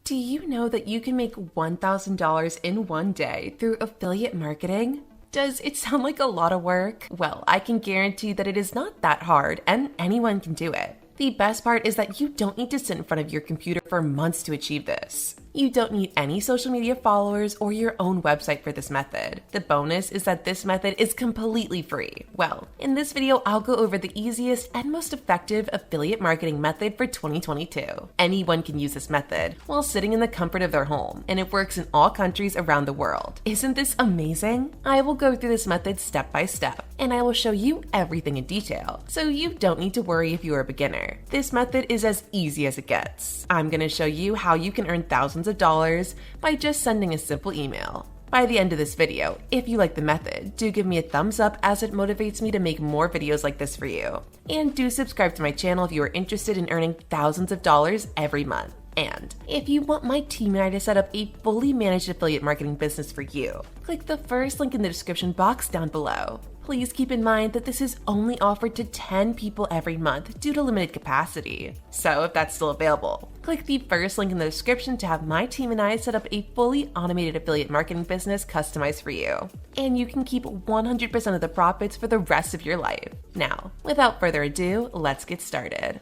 Do you know that you can make $1,000 in one day through affiliate marketing? Does it sound like a lot of work? Well, I can guarantee that it is not that hard and anyone can do it. The best part is that you don't need to sit in front of your computer for months to achieve this. You don't need any social media followers or your own website for this method. The bonus is that this method is completely free. Well, in this video, I'll go over the easiest and most effective affiliate marketing method for 2022. Anyone can use this method while sitting in the comfort of their home, and it works in all countries around the world. Isn't this amazing? I will go through this method step by step, and I will show you everything in detail, so you don't need to worry if you are a beginner. This method is as easy as it gets. I'm going to show you how you can earn thousands of dollars by just sending a simple email. By the end of this video, if you like the method, do give me a thumbs up as it motivates me to make more videos like this for you. And do subscribe to my channel if you are interested in earning thousands of dollars every month. And if you want my team and I to set up a fully managed affiliate marketing business for you, click the first link in the description box down below. Please keep in mind that this is only offered to 10 people every month due to limited capacity. So if that's still available, click the first link in the description to have my team and I set up a fully automated affiliate marketing business customized for you. And you can keep 100% of the profits for the rest of your life. Now, without further ado, let's get started.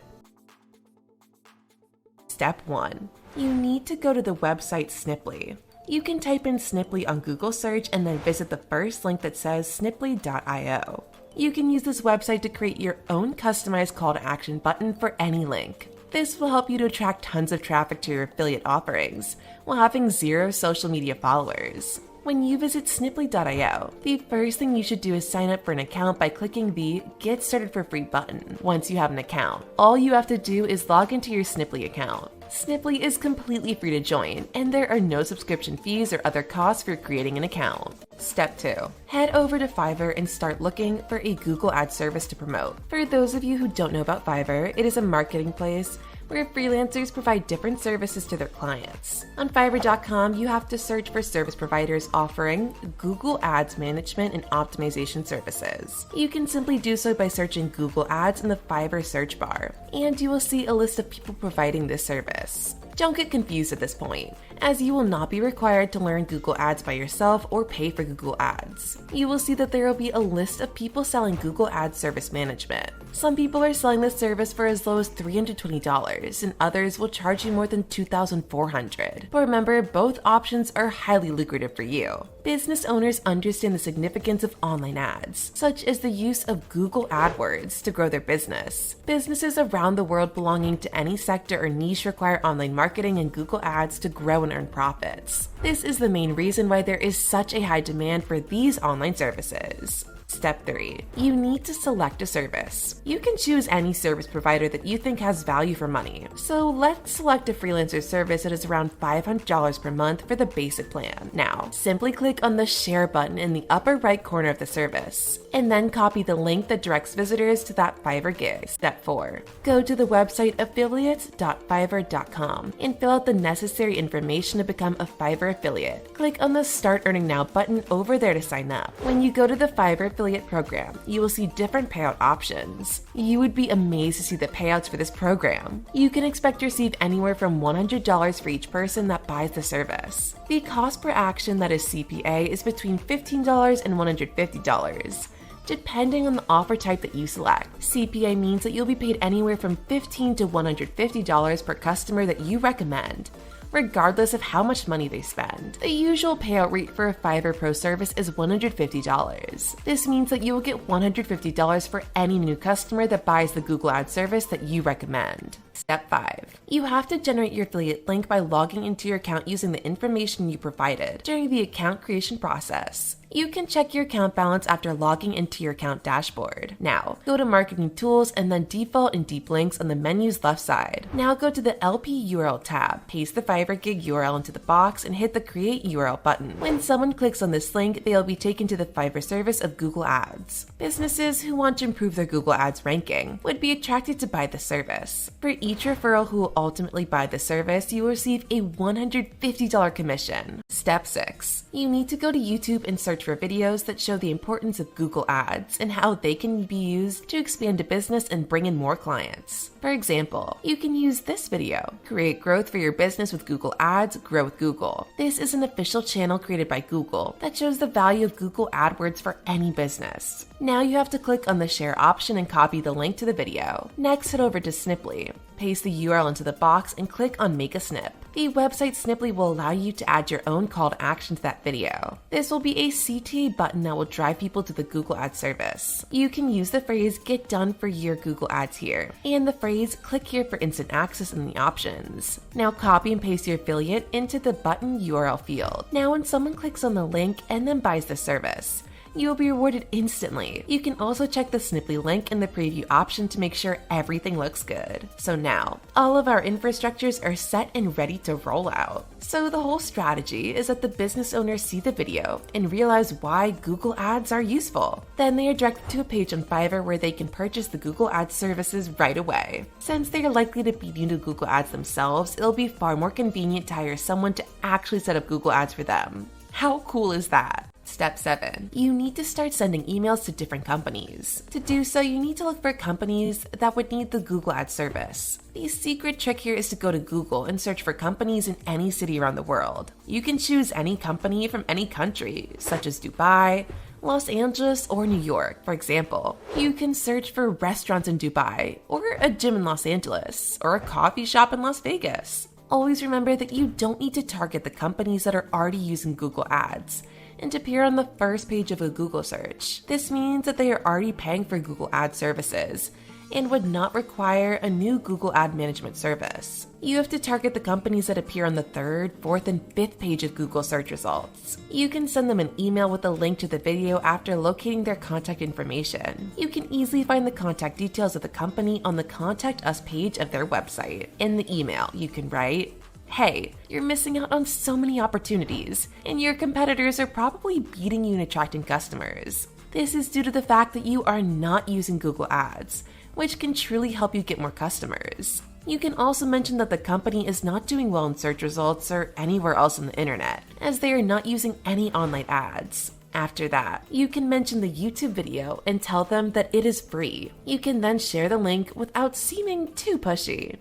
Step 1. You need to go to the website Sniply. You can type in Sniply on Google search and then visit the first link that says sniply.io. You can use this website to create your own customized call to action button for any link. This will help you to attract tons of traffic to your affiliate offerings while having 0 social media followers. When you visit sniply.io, the first thing you should do is sign up for an account by clicking the Get Started for Free button. Once you have an account, all you have to do is log into your Sniply account. Sniply is completely free to join, and there are no subscription fees or other costs for creating an account. Step 2. Head over to Fiverr and start looking for a Google Ads service to promote. For those of you who don't know about Fiverr, it is a marketing place where freelancers provide different services to their clients. On Fiverr.com, you have to search for service providers offering Google Ads management and optimization services. You can simply do so by searching Google Ads in the Fiverr search bar, and you will see a list of people providing this service. Don't get confused at this point, as you will not be required to learn Google Ads by yourself or pay for Google Ads. You will see that there will be a list of people selling Google Ads service management. Some people are selling this service for as low as $320, and others will charge you more than $2,400. But remember, both options are highly lucrative for you. Business owners understand the significance of online ads, such as the use of Google AdWords to grow their business. Businesses around the world belonging to any sector or niche require online marketing and Google Ads to grow and earn profits. This is the main reason why there is such a high demand for these online services. Step 3. You need to select a service. You can choose any service provider that you think has value for money. So let's select a freelancer service that is around $500 per month for the basic plan. Now, simply click on the share button in the upper right corner of the service, and then copy the link that directs visitors to that Fiverr gig. Step 4. Go to the website affiliates.fiverr.com and fill out the necessary information to become a Fiverr affiliate. Click on the Start Earning Now button over there to sign up. When you go to the Fiverr affiliate program, you will see different payout options. You would be amazed to see the payouts for this program. You can expect to receive anywhere from $100 for each person that buys the service. The cost per action, that is CPA, is between $15 and $150. Depending on the offer type that you select. CPA means that you'll be paid anywhere from $15 to $150 per customer that you recommend, regardless of how much money they spend. The usual payout rate for a Fiverr Pro service is $150. This means that you will get $150 for any new customer that buys the Google Ads service that you recommend. Step 5. You have to generate your affiliate link by logging into your account using the information you provided during the account creation process. You can check your account balance after logging into your account dashboard. Now, go to Marketing Tools and then Default and Deep Links on the menu's left side. Now go to the LP URL tab, paste the Fiverr gig URL into the box, and hit the Create URL button. When someone clicks on this link, they will be taken to the Fiverr service of Google Ads. Businesses who want to improve their Google Ads ranking would be attracted to buy the service. For each referral who will ultimately buy the service, you will receive a $150 commission. Step 6. You need to go to YouTube and search search for videos that show the importance of Google Ads and how they can be used to expand a business and bring in more clients. For example, you can use this video, Create Growth for Your Business with Google Ads, Grow with Google. This is an official channel created by Google that shows the value of Google AdWords for any business. Now you have to click on the share option and copy the link to the video. Next, head over to Sniply. Paste the URL into the box and click on Make a Snip. The website Sniply will allow you to add your own call to action to that video. This will be a CTA button that will drive people to the Google Ads service. You can use the phrase "Get done for your Google Ads here" and the phrase "Click here for instant access" in the options. Now copy and paste your affiliate into the button URL field. Now when someone clicks on the link and then buys the service, you will be rewarded instantly. You can also check the Sniply link in the preview option to make sure everything looks good. So now, all of our infrastructures are set and ready to roll out. So the whole strategy is that the business owners see the video and realize why Google Ads are useful. Then they are directed to a page on Fiverr where they can purchase the Google Ads services right away. Since they are likely to be new to Google Ads themselves, it'll be far more convenient to hire someone to actually set up Google Ads for them. How cool is that? Step 7. You need to start sending emails to different companies. To do so, you need to look for companies that would need the Google Ads service. The secret trick here is to go to Google and search for companies in any city around the world. You can choose any company from any country, such as Dubai, Los Angeles, or New York, for example. You can search for restaurants in Dubai, or a gym in Los Angeles, or a coffee shop in Las Vegas. Always remember that you don't need to target the companies that are already using Google Ads and to appear on the first page of a Google search. This means that they are already paying for Google Ad services and would not require a new Google Ad Management service. You have to target the companies that appear on the 3rd, 4th, and 5th page of Google search results. You can send them an email with a link to the video after locating their contact information. You can easily find the contact details of the company on the Contact Us page of their website. In the email, you can write, "Hey, you're missing out on so many opportunities, and your competitors are probably beating you in attracting customers. This is due to the fact that you are not using Google Ads, which can truly help you get more customers." You can also mention that the company is not doing well in search results or anywhere else on the internet, as they are not using any online ads. After that, you can mention the YouTube video and tell them that it is free. You can then share the link without seeming too pushy.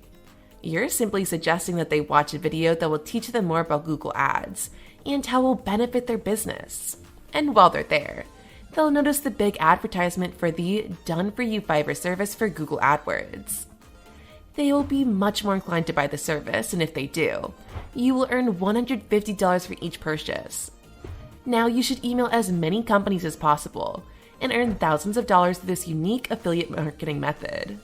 You're simply suggesting that they watch a video that will teach them more about Google Ads and how it will benefit their business. And while they're there, they'll notice the big advertisement for the Done For You Fiverr service for Google AdWords. They will be much more inclined to buy the service, and if they do, you will earn $150 for each purchase. Now you should email as many companies as possible and earn thousands of dollars through this unique affiliate marketing method.